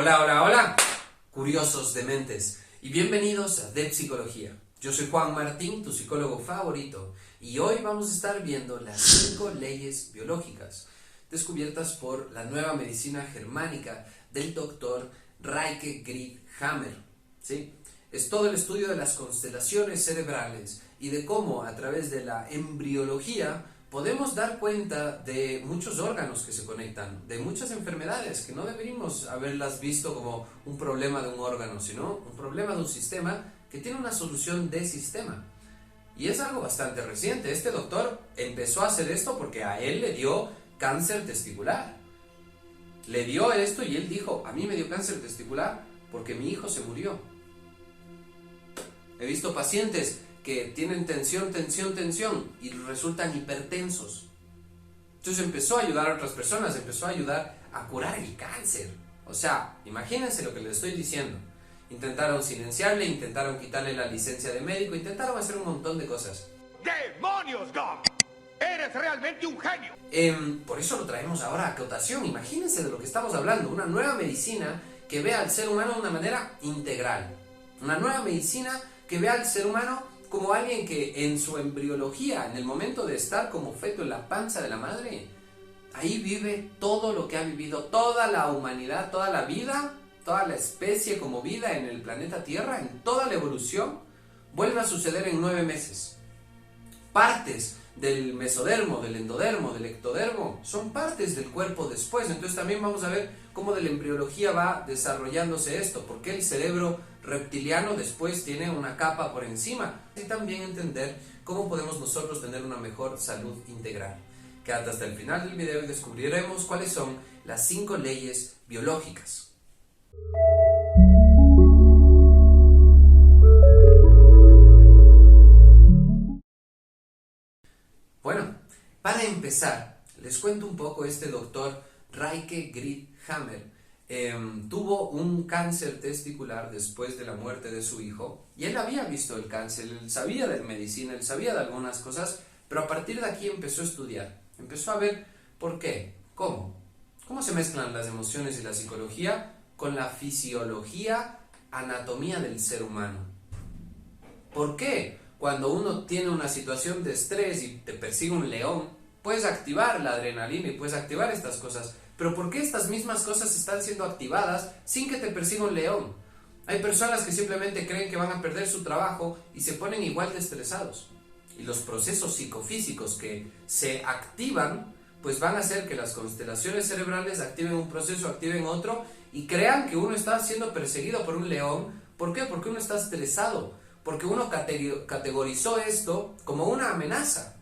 Hola, hola, hola, curiosos dementes, y bienvenidos a De Psicología. Yo soy Juan Martín, tu psicólogo favorito, y hoy vamos a estar viendo las 5 leyes biológicas descubiertas por la nueva medicina germánica del doctor Reike Grid Hammer. ¿Sí? Es todo el estudio de las constelaciones cerebrales y de cómo a través de la embriología podemos dar cuenta de muchos órganos que se conectan, de muchas enfermedades que no deberíamos haberlas visto como un problema de un órgano, sino un problema de un sistema que tiene una solución de sistema. Y es algo bastante reciente. Este doctor empezó a hacer esto porque a él le dio cáncer testicular. Le dio esto y él dijo, a mí me dio cáncer testicular porque mi hijo se murió. He visto pacientes que tienen tensión y resultan hipertensos. Entonces empezó a ayudar a otras personas, empezó a ayudar a curar el cáncer. O sea, imagínense lo que les estoy diciendo. Intentaron silenciarle, intentaron quitarle la licencia de médico, intentaron hacer un montón de cosas. ¡Demonios, Doc! ¡Eres realmente un genio! Por eso lo traemos ahora a acotación. Imagínense de lo que estamos hablando. Una nueva medicina que vea al ser humano de una manera integral. Una nueva medicina que vea al ser humano como alguien que en su embriología, en el momento de estar como feto en la panza de la madre, ahí vive todo lo que ha vivido toda la humanidad, toda la vida, toda la especie como vida en el planeta Tierra, en toda la evolución, vuelve a suceder en 9 meses. Partes del mesodermo, del endodermo, del ectodermo, son partes del cuerpo después. Entonces también vamos a ver cómo de la embriología va desarrollándose esto, porque el cerebro reptiliano después tiene una capa por encima, y también entender cómo podemos nosotros tener una mejor salud integral. Quédate hasta el final del video y descubriremos cuáles son las 5 leyes biológicas. Bueno, para empezar, les cuento un poco. Este doctor Reike Grid Hammer tuvo un cáncer testicular después de la muerte de su hijo, y él había visto el cáncer, él sabía de medicina, él sabía de algunas cosas, pero a partir de aquí empezó a estudiar, empezó a ver por qué, cómo se mezclan las emociones y la psicología con la fisiología, anatomía del ser humano. ¿Por qué? Cuando uno tiene una situación de estrés y te persigue un león, puedes activar la adrenalina y puedes activar estas cosas. Pero ¿por qué estas mismas cosas están siendo activadas sin que te persiga un león? Hay personas que simplemente creen que van a perder su trabajo y se ponen igual de estresados. Y los procesos psicofísicos que se activan, pues van a hacer que las constelaciones cerebrales activen un proceso, activen otro, y crean que uno está siendo perseguido por un león. ¿Por qué? Porque uno está estresado. Porque uno categorizó esto como una amenaza.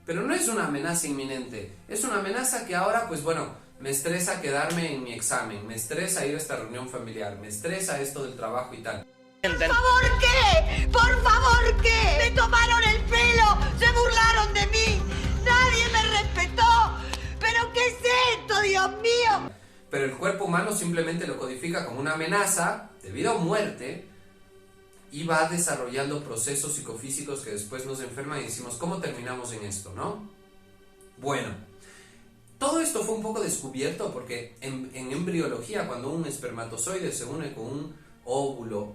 Pero no es una amenaza inminente. Es una amenaza que ahora, pues bueno, me estresa quedarme en mi examen, me estresa ir a esta reunión familiar, me estresa esto del trabajo y tal. ¿Por favor qué? ¿Por favor qué? Me tomaron el pelo, se burlaron de mí, nadie me respetó. ¿Pero qué es esto, Dios mío? Pero el cuerpo humano simplemente lo codifica como una amenaza de vida o muerte y va desarrollando procesos psicofísicos que después nos enferman y decimos, ¿cómo terminamos en esto, no? Bueno, todo esto fue un poco descubierto porque en embriología, cuando un espermatozoide se une con un óvulo,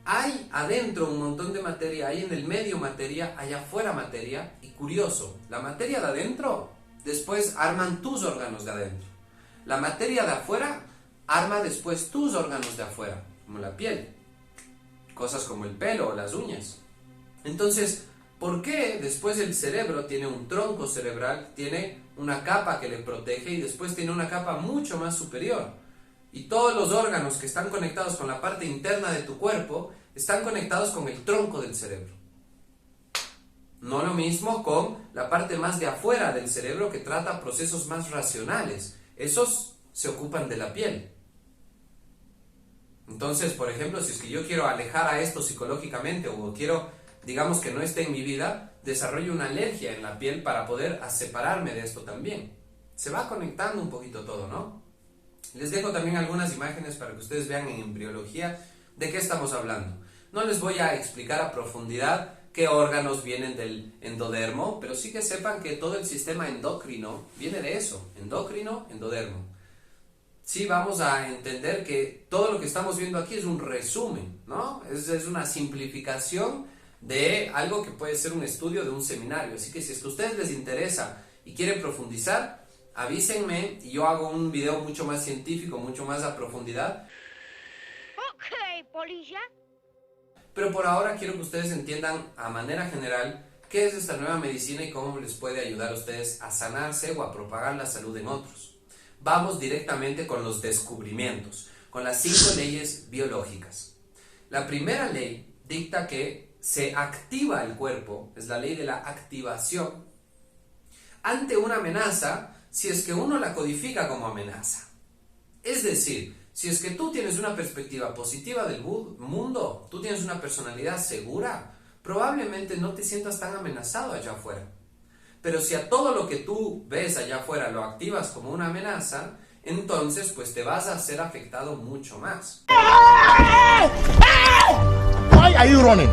hay adentro un montón de materia, hay en el medio materia, hay afuera materia, y curioso, la materia de adentro después arman tus órganos de adentro. La materia de afuera arma después tus órganos de afuera, como la piel, cosas como el pelo o las uñas. Entonces, ¿por qué después el cerebro tiene un tronco cerebral, tiene una capa que le protege y después tiene una capa mucho más superior? Y todos los órganos que están conectados con la parte interna de tu cuerpo están conectados con el tronco del cerebro. No lo mismo con la parte más de afuera del cerebro, que trata procesos más racionales. Esos se ocupan de la piel. Entonces, por ejemplo, si es que yo quiero alejar a esto psicológicamente, o quiero, digamos, que no esté en mi vida, desarrollo una alergia en la piel para poder separarme de esto también. Se va conectando un poquito todo, ¿no? Les dejo también algunas imágenes para que ustedes vean en embriología de qué estamos hablando. No les voy a explicar a profundidad qué órganos vienen del endodermo, pero sí que sepan que todo el sistema endocrino viene de eso, endocrino, endodermo. sí vamos a entender que todo lo que estamos viendo aquí es un resumen, ¿no? Es una simplificación de algo que puede ser un estudio de un seminario. Así que si es que a ustedes les interesa y quieren profundizar, avísenme y yo hago un video mucho más científico, mucho más a profundidad. Ok, polilla. Pero por ahora quiero que ustedes entiendan a manera general qué es esta nueva medicina y cómo les puede ayudar a ustedes a sanarse o a propagar la salud en otros. Vamos directamente con los descubrimientos, con las 5 leyes biológicas. La primera ley dicta que se activa el cuerpo, es la ley de la activación, ante una amenaza si es que uno la codifica como amenaza. Es decir, si es que tú tienes una perspectiva positiva del mundo, tú tienes una personalidad segura, probablemente no te sientas tan amenazado allá afuera. Pero si a todo lo que tú ves allá afuera lo activas como una amenaza, entonces pues te vas a ser afectado mucho más. Why are you running?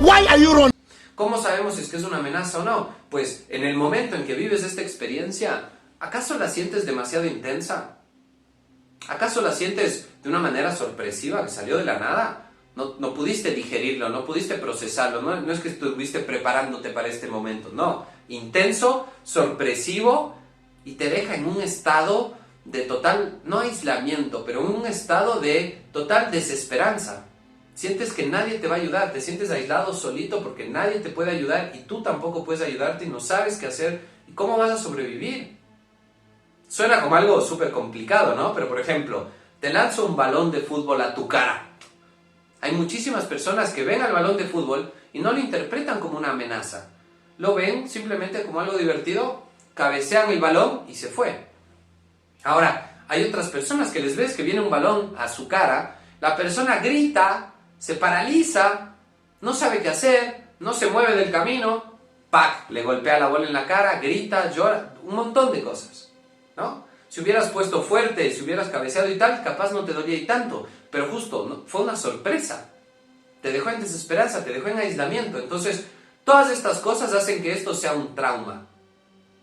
Why are you running? ¿Cómo sabemos si es que es una amenaza o no? Pues en el momento en que vives esta experiencia, ¿acaso la sientes demasiado intensa? ¿Acaso la sientes de una manera sorpresiva que salió de la nada? No pudiste digerirlo, no pudiste procesarlo, no es que estuviste preparándote para este momento, no. Intenso, sorpresivo y te deja en un estado de total, no aislamiento, pero en un estado de total desesperanza. Sientes que nadie te va a ayudar, te sientes aislado, solito, porque nadie te puede ayudar y tú tampoco puedes ayudarte y no sabes qué hacer y cómo vas a sobrevivir. Suena como algo súper complicado, ¿no? Pero por ejemplo, te lanzo un balón de fútbol a tu cara. Hay muchísimas personas que ven al balón de fútbol y no lo interpretan como una amenaza. Lo ven simplemente como algo divertido, cabecean el balón y se fue. Ahora, hay otras personas que les ves que viene un balón a su cara, la persona grita, se paraliza, no sabe qué hacer, no se mueve del camino, ¡pac! Le golpea la bola en la cara, grita, llora, un montón de cosas, ¿no? Si hubieras puesto fuerte, si hubieras cabeceado y tal, capaz no te dolía y tanto, pero justo, ¿no? Fue una sorpresa. Te dejó en desesperanza, te dejó en aislamiento. Entonces, todas estas cosas hacen que esto sea un trauma.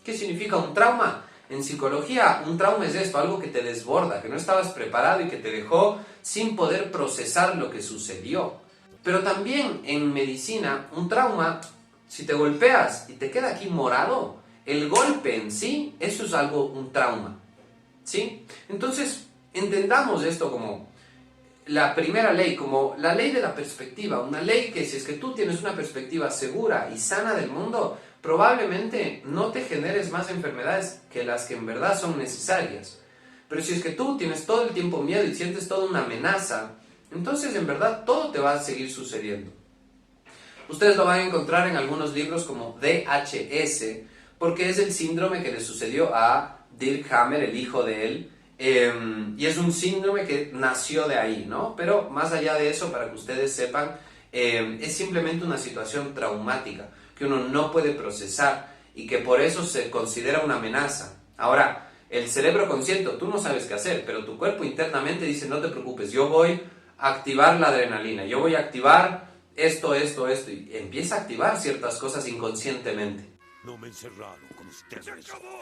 ¿Qué significa un trauma? En psicología, un trauma es esto, algo que te desborda, que no estabas preparado y que te dejó sin poder procesar lo que sucedió. Pero también en medicina, un trauma, si te golpeas y te queda aquí morado, el golpe en sí, eso es algo, un trauma. ¿Sí? Entonces, entendamos esto como la primera ley, como la ley de la perspectiva, una ley que si es que tú tienes una perspectiva segura y sana del mundo, probablemente no te generes más enfermedades que las que en verdad son necesarias. Pero si es que tú tienes todo el tiempo miedo y sientes toda una amenaza, entonces en verdad todo te va a seguir sucediendo. Ustedes lo van a encontrar en algunos libros como DHS, porque es el síndrome que le sucedió a Dirk Hammer, el hijo de él, y es un síndrome que nació de ahí, ¿no? Pero más allá de eso, para que ustedes sepan, es simplemente una situación traumática que uno no puede procesar y que por eso se considera una amenaza. Ahora, el cerebro consciente, tú no sabes qué hacer, pero tu cuerpo internamente dice, no te preocupes, yo voy a activar la adrenalina, yo voy a activar esto, y empieza a activar ciertas cosas inconscientemente. No me he encerrado con ustedes. ¡Se acabó!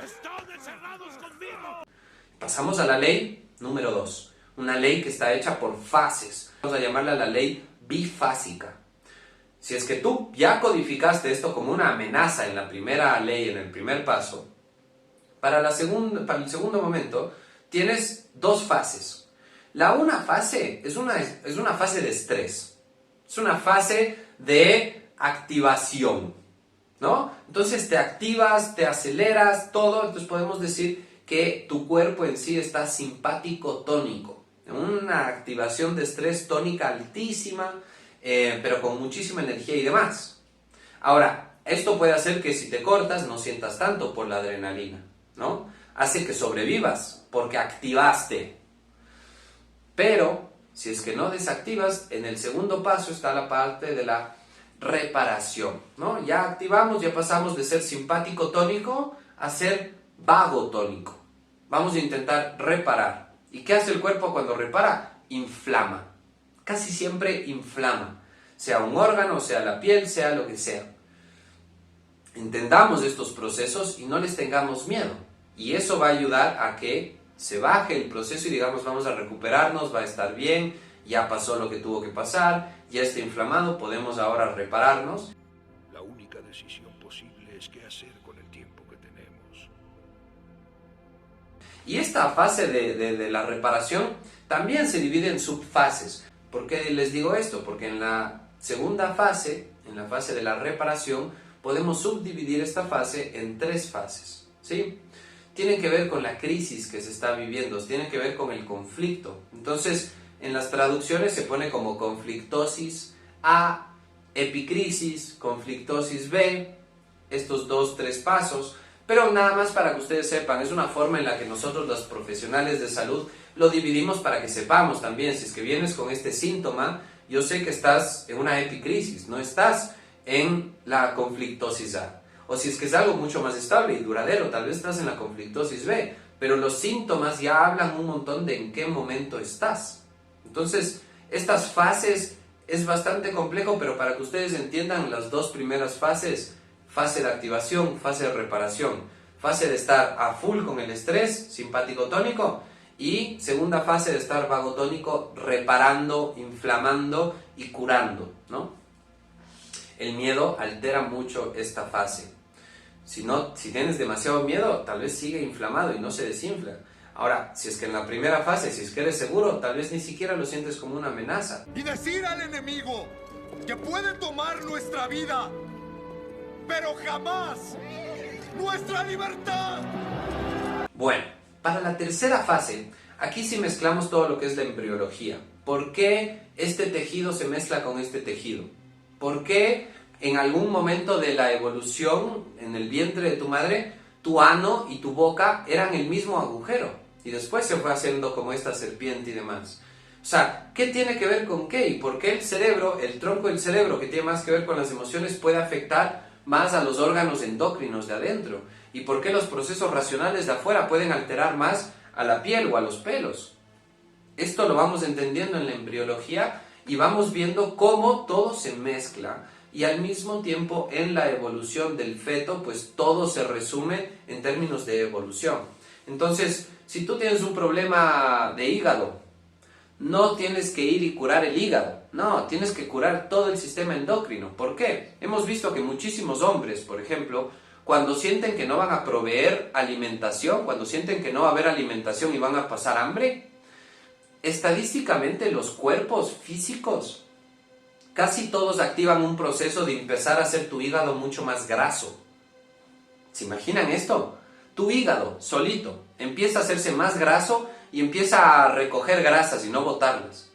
¡Están encerrados conmigo! Pasamos a la ley número 2, una ley que está hecha por fases. Vamos a llamarla la ley bifásica. Si es que tú ya codificaste esto como una amenaza en la primera ley, en el primer paso, para el segundo momento tienes 2 fases. La una fase es una fase de estrés, es una fase de activación, ¿no? Entonces te activas, te aceleras, todo, entonces podemos decir que tu cuerpo en sí está simpático tónico, una activación de estrés tónica altísima, pero con muchísima energía y demás. Ahora, esto puede hacer que si te cortas no sientas tanto por la adrenalina, ¿no? Hace que sobrevivas porque activaste. Pero, si es que no desactivas, en el segundo paso está la parte de la reparación, ¿no? Ya activamos, ya pasamos de ser simpático tónico a ser vago tónico. Vamos a intentar reparar. ¿Y qué hace el cuerpo cuando repara? Inflama. Casi siempre inflama. Sea un órgano, sea la piel, sea lo que sea. Entendamos estos procesos y no les tengamos miedo. Y eso va a ayudar a que se baje el proceso y digamos vamos a recuperarnos, va a estar bien, ya pasó lo que tuvo que pasar, ya está inflamado, podemos ahora repararnos. La única decisión posible es qué hacer con el tiempo que tenemos. Y esta fase de la reparación también se divide en subfases. ¿Por qué les digo esto? Porque en la segunda fase, en la fase de la reparación, podemos subdividir esta fase en 3 fases, ¿sí? Tienen que ver con la crisis que se está viviendo, tienen que ver con el conflicto. Entonces, en las traducciones se pone como conflictosis A, epicrisis, conflictosis B, estos 2-3 pasos, pero nada más para que ustedes sepan, es una forma en la que nosotros los profesionales de salud lo dividimos para que sepamos también, si es que vienes con este síntoma, yo sé que estás en una epicrisis, no estás en la conflictosis A. O si es que es algo mucho más estable y duradero, tal vez estás en la conflictosis B, pero los síntomas ya hablan un montón de en qué momento estás. Entonces, estas fases es bastante complejo, pero para que ustedes entiendan las 2 primeras fases, fase de activación, fase de reparación, fase de estar a full con el estrés, simpático tónico, y segunda fase de estar vagotónico, reparando, inflamando y curando, ¿no? El miedo altera mucho esta fase. Si tienes demasiado miedo, tal vez sigue inflamado y no se desinfla. Ahora, si es que en la primera fase, si es que eres seguro, tal vez ni siquiera lo sientes como una amenaza. Y decir al enemigo que puede tomar nuestra vida, pero jamás nuestra libertad. Bueno, para la tercera fase, aquí sí mezclamos todo lo que es la embriología. ¿Por qué este tejido se mezcla con este tejido? ¿Por qué en algún momento de la evolución en el vientre de tu madre, tu ano y tu boca eran el mismo agujero? Y después se fue haciendo como esta serpiente y demás. O sea, ¿qué tiene que ver con qué? ¿Y por qué el cerebro, el tronco del cerebro, que tiene más que ver con las emociones, puede afectar más a los órganos endocrinos de adentro? ¿Y por qué los procesos racionales de afuera pueden alterar más a la piel o a los pelos? Esto lo vamos entendiendo en la embriología y vamos viendo cómo todo se mezcla. Y al mismo tiempo en la evolución del feto, pues todo se resume en términos de evolución. Entonces, si tú tienes un problema de hígado, no tienes que ir y curar el hígado, no, tienes que curar todo el sistema endocrino. ¿Por qué? Hemos visto que muchísimos hombres, por ejemplo, cuando sienten que no van a proveer alimentación, cuando sienten que no va a haber alimentación y van a pasar hambre, estadísticamente los cuerpos físicos casi todos activan un proceso de empezar a hacer tu hígado mucho más graso. ¿Se imaginan esto? Tu hígado, solito, empieza a hacerse más graso y empieza a recoger grasas y no botarlas.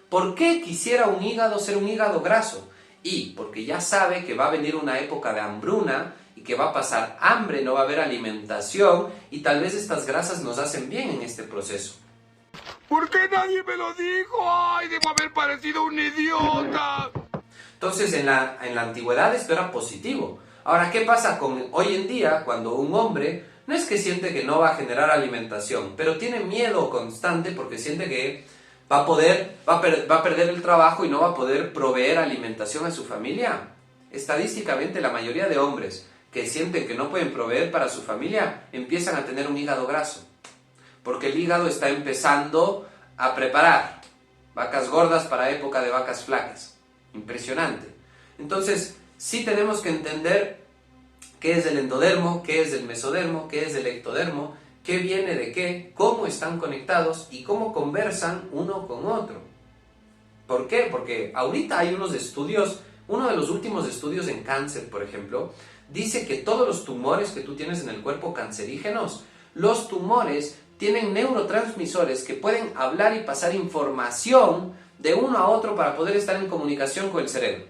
¿Por qué quisiera un hígado ser un hígado graso? Y porque ya sabe que va a venir una época de hambruna y que va a pasar hambre, no va a haber alimentación y tal vez estas grasas nos hacen bien en este proceso. ¿Por qué nadie me lo dijo? ¡Ay, debo haber parecido un idiota! Entonces, en la antigüedad esto era positivo. Ahora, ¿qué pasa con hoy en día cuando un hombre no es que siente que no va a generar alimentación, pero tiene miedo constante porque siente que va a perder el trabajo y no va a poder proveer alimentación a su familia? Estadísticamente, la mayoría de hombres que sienten que no pueden proveer para su familia empiezan a tener un hígado graso. Porque el hígado está empezando a preparar vacas gordas para época de vacas flacas. Impresionante. Entonces, sí tenemos que entender qué es el endodermo, qué es el mesodermo, qué es el ectodermo, qué viene de qué, cómo están conectados y cómo conversan uno con otro. ¿Por qué? Porque ahorita hay unos estudios, uno de los últimos estudios en cáncer, por ejemplo, dice que todos los tumores que tú tienes en el cuerpo cancerígenos, los tumores tienen neurotransmisores que pueden hablar y pasar información de uno a otro para poder estar en comunicación con el cerebro.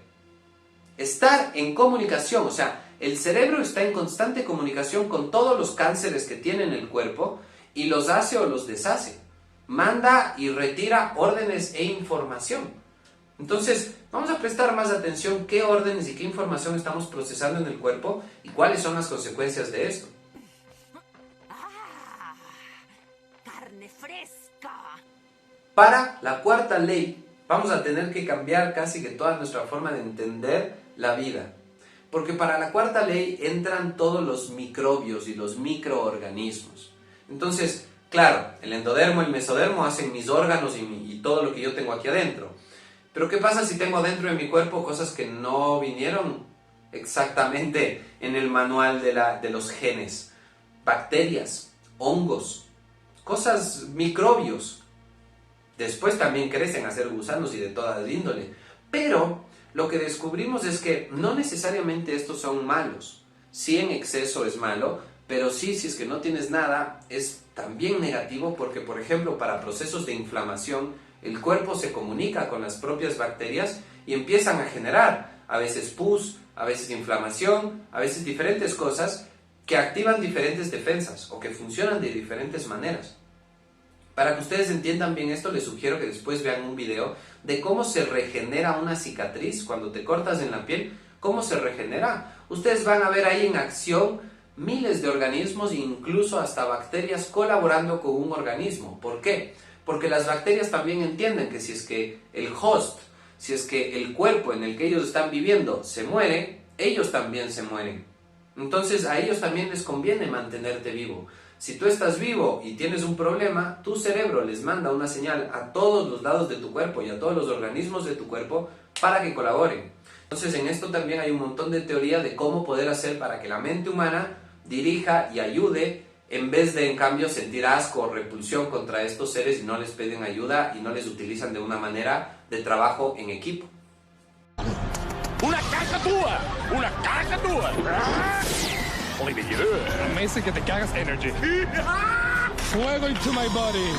Estar en comunicación, o sea, el cerebro está en constante comunicación con todos los cánceres que tiene en el cuerpo y los hace o los deshace. Manda y retira órdenes e información. Entonces, vamos a prestar más atención qué órdenes y qué información estamos procesando en el cuerpo y cuáles son las consecuencias de esto. Para la cuarta ley, vamos a tener que cambiar casi que toda nuestra forma de entender la vida. Porque para la cuarta ley entran todos los microbios y los microorganismos. Entonces, claro, el endodermo y el mesodermo hacen mis órganos y todo lo que yo tengo aquí adentro. Pero ¿qué pasa si tengo dentro de mi cuerpo cosas que no vinieron exactamente en el manual de los genes? Bacterias, hongos, cosas, microbios. Después también crecen a ser gusanos y de toda índole. Pero lo que descubrimos es que no necesariamente estos son malos. Sí, en exceso es malo, pero sí, si es que no tienes nada, es también negativo porque, por ejemplo, para procesos de inflamación, el cuerpo se comunica con las propias bacterias y empiezan a generar a veces pus, a veces inflamación, a veces diferentes cosas que activan diferentes defensas o que funcionan de diferentes maneras. Para que ustedes entiendan bien esto, les sugiero que después vean un video de cómo se regenera una cicatriz cuando te cortas en la piel, cómo se regenera. Ustedes van a ver ahí en acción miles de organismos e incluso hasta bacterias colaborando con un organismo. ¿Por qué? Porque las bacterias también entienden que si es que el host, si es que el cuerpo en el que ellos están viviendo se muere, ellos también se mueren. Entonces a ellos también les conviene mantenerte vivo. Si tú estás vivo y tienes un problema, tu cerebro les manda una señal a todos los lados de tu cuerpo y a todos los organismos de tu cuerpo para que colaboren. Entonces en esto también hay un montón de teoría de cómo poder hacer para que la mente humana dirija y ayude en vez de en cambio sentir asco o repulsión contra estos seres y no les piden ayuda y no les utilizan de una manera de trabajo en equipo. ¡Una caja túa! ¡Una caja túa! Me dice que te cagas energy. Fuego into my body.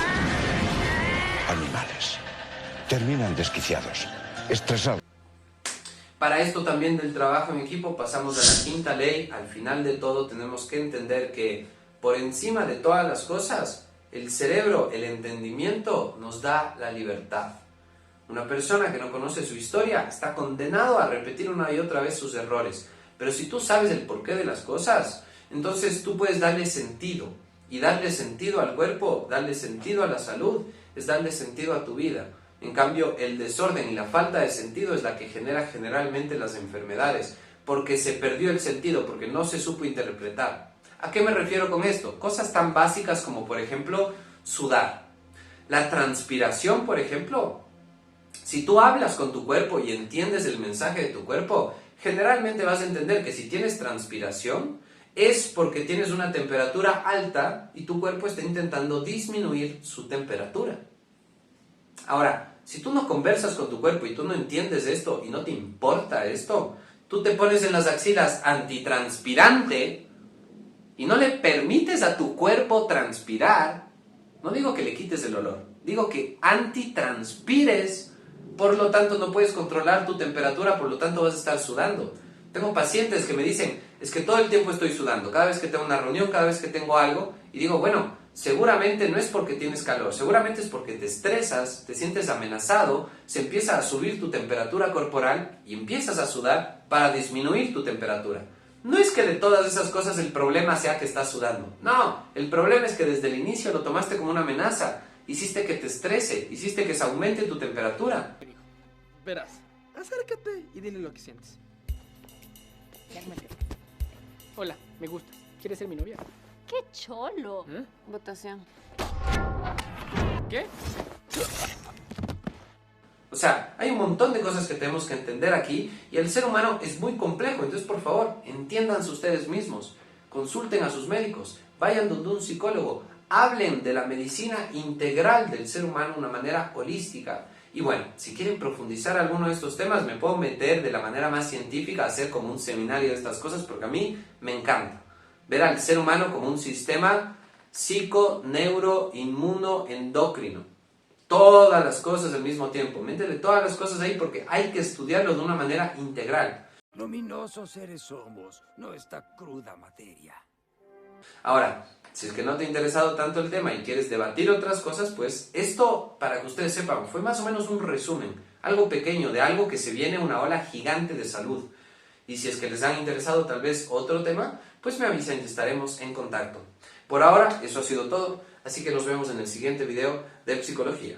Animales. Terminan desquiciados, estresados. Para esto también del trabajo en equipo pasamos a la quinta ley. Al final de todo tenemos que entender que por encima de todas las cosas, el cerebro, el entendimiento nos da la libertad. Una persona que no conoce su historia está condenado a repetir una y otra vez sus errores. Pero si tú sabes el porqué de las cosas, entonces tú puedes darle sentido. Y darle sentido al cuerpo, darle sentido a la salud, es darle sentido a tu vida. En cambio, el desorden y la falta de sentido es la que genera generalmente las enfermedades. Porque se perdió el sentido, porque no se supo interpretar. ¿A qué me refiero con esto? Cosas tan básicas como, por ejemplo, sudar. La transpiración, por ejemplo. Si tú hablas con tu cuerpo y entiendes el mensaje de tu cuerpo, generalmente vas a entender que si tienes transpiración es porque tienes una temperatura alta y tu cuerpo está intentando disminuir su temperatura. Ahora, si tú no conversas con tu cuerpo y tú no entiendes esto y no te importa esto, tú te pones en las axilas antitranspirante y no le permites a tu cuerpo transpirar. No digo que le quites el olor, digo que antitranspires. Por lo tanto, no puedes controlar tu temperatura, por lo tanto vas a estar sudando. Tengo pacientes que me dicen, es que todo el tiempo estoy sudando, cada vez que tengo una reunión, cada vez que tengo algo, y digo, bueno, seguramente no es porque tienes calor, seguramente es porque te estresas, te sientes amenazado, se empieza a subir tu temperatura corporal y empiezas a sudar para disminuir tu temperatura. No es que de todas esas cosas el problema sea que estás sudando, no, el problema es que desde el inicio lo tomaste como una amenaza. Hiciste que te estrese, hiciste que se aumente tu temperatura. Verás, acércate y dile lo que sientes. Hola, me gustas. ¿Quieres ser mi novia? ¡Qué cholo! ¿Eh? Votación. ¿Qué? O sea, hay un montón de cosas que tenemos que entender aquí y el ser humano es muy complejo, entonces por favor, entiéndanse ustedes mismos, consulten a sus médicos, vayan donde un psicólogo, hablen de la medicina integral del ser humano de una manera holística. Y bueno, si quieren profundizar alguno de estos temas, me puedo meter de la manera más científica, hacer como un seminario de estas cosas, porque a mí me encanta ver al ser humano como un sistema psico, neuro, inmuno, endocrino. Todas las cosas al mismo tiempo. Métele todas las cosas ahí porque hay que estudiarlo de una manera integral. Luminosos seres somos, no esta cruda materia. Ahora, si es que no te ha interesado tanto el tema y quieres debatir otras cosas, pues esto, para que ustedes sepan, fue más o menos un resumen, algo pequeño, de algo que se viene una ola gigante de salud. Y si es que les han interesado tal vez otro tema, pues me avisan y estaremos en contacto. Por ahora, eso ha sido todo, así que nos vemos en el siguiente video de Psicología.